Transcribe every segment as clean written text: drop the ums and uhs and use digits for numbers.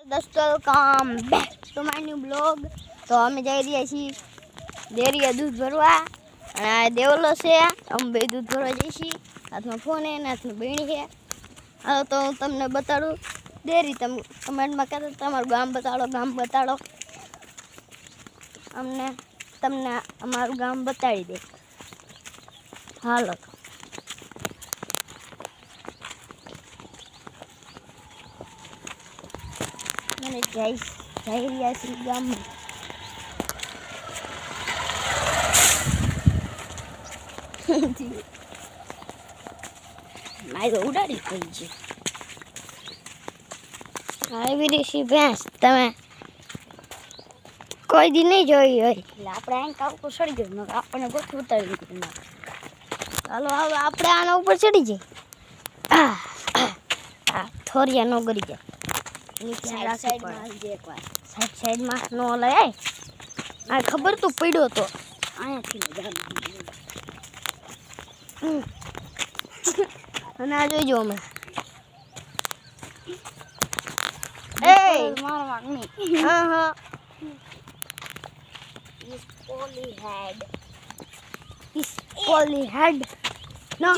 दोस्तों come back to my new blog. तो અમે જઈ રહ્યા છીએ ડેરીએ દૂધ ભરવા અને આ દેવલો છે અમે બે દૂધ ભરવા જઈશી હાથમાં ફોન છે ને હાથમાં બેણી છે હાલો તો હું તમને બતાડું ડેરી તમે કમેન્ટમાં કહેતા તમારું ગામ બતાડો અમને તમને અમારું ગામ બતાડી દે હાલો મને જઈ રહ્યા છીએ ગામમાં મારે ઉડાડી પડી છે આવી રીસી ભેંસ તમે કોઈ દી નહીં જોઈ હોય એટલે આપણે અહીં કાઉ ઉપર ચડી ગયું આપણને ગોઠવી ઉતારી દીધું ચાલો હવે આપણે આના ઉપર ચડી જઈએ થોરિયા નો ગરી જાય સાઈડમાં નો હલાય આ ખબર તો પડ્યો તો અહીંયાથી અને આ જોઈજો અમે હા Polyhead. No.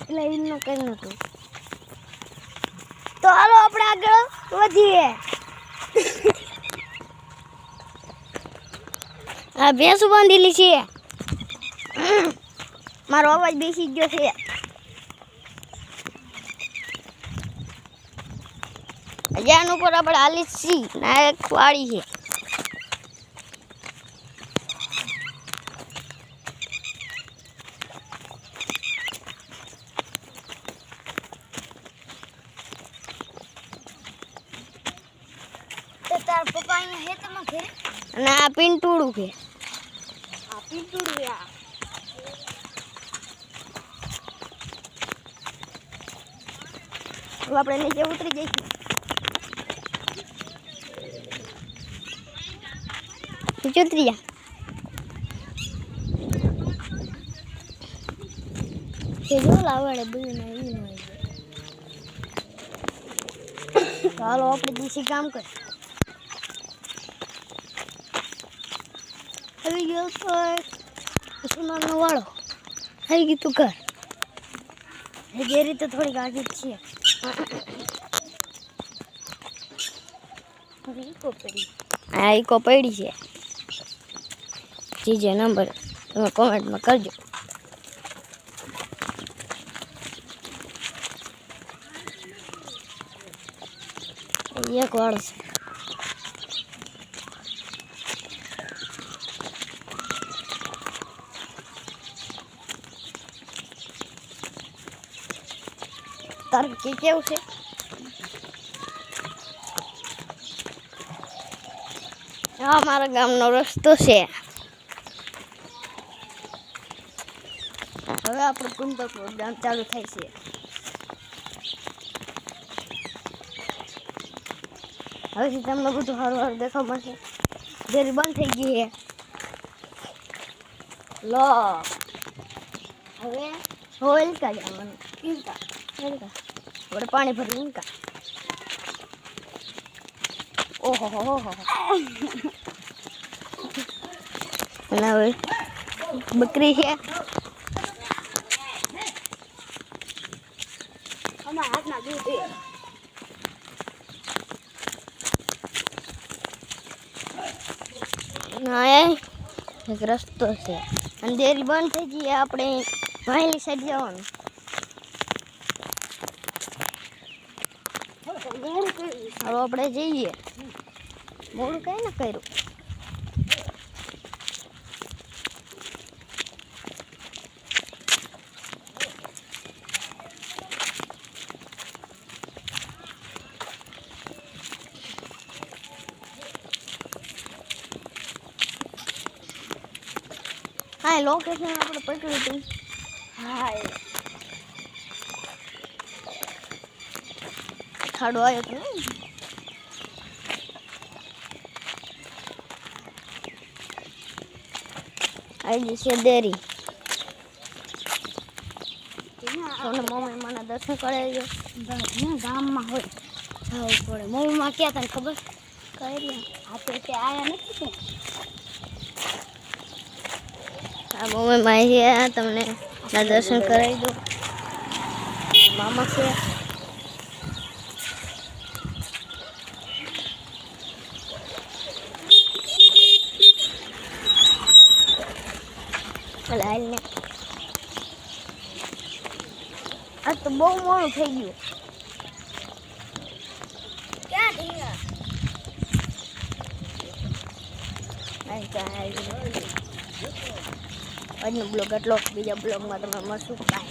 એટલે એનું કઈ નતું તો હાલો આપણે આગળ વધીએ આ ભેંસ બાંધેલી છે મારો અવાજ બેસી ગયો છે જ્યાં ઉપર આપણે હાલી છીએ ના એક વાડી છે તાર પપ્પા અહીંયા હે તમા ઘરે અને આ પિંટુડું છે આ પિંટુડું આ તો આપણે નીચે ઉતરી જઈશું નીચે ઉતરી જા કે જો લાવડે બધું નહીં હોય ચાલો આપણે દેશી કામ કર આવી ગયો તો સુનાનો વાળો આવી ગયું તું ઘર એ રીતે થોડીક આગળ છે હા ઈકો પડી છે જે નંબર તમે કોમેન્ટમાં કરજો એક વાળો છે તારું કેવું છે હા મારા ગામનો રસ્તો છે હવે આપણું કુંભકપુર ગામ ચાલુ થાય છે હવેથી તમને બધું સારું દેખાવા મળશે ડેરી બંધ થઈ ગઈ છે લો હવે હોલકા જવાનું ઇનકા આપણે પાણી ભરી ઇનકા ઓહો અને હવે બકરી છે અમારા હાથમાં દૂધ છે એક રસ્તો છે અને ડેરી બંધ થઈ ગઈ આપણે વાહેલી સાઈડ જવાનું હવે આપણે જઈએ મોડું કઈ ના કર્યું હા લોકેશન આપણે પકડ્યું હતું હા ખાડો આવ્યો હતો આવી છે ડેરી મમ્મી મને દર્શન કરાવી ગામમાં હોય હા પડે મમ્મીમાં ક્યાં તને ખબર કરી આપણે તે આયા નથી કે આ મમ્મીમાં અહીંયા તમને ના દર્શન કરાવી દો મામા છે લાલને આ તો બહુ મોડું થઈ ગયું ક્યાં ઢીંગા આજનો બ્લોગ એટલો બીજા બ્લોગમાં તમે મળશું બાય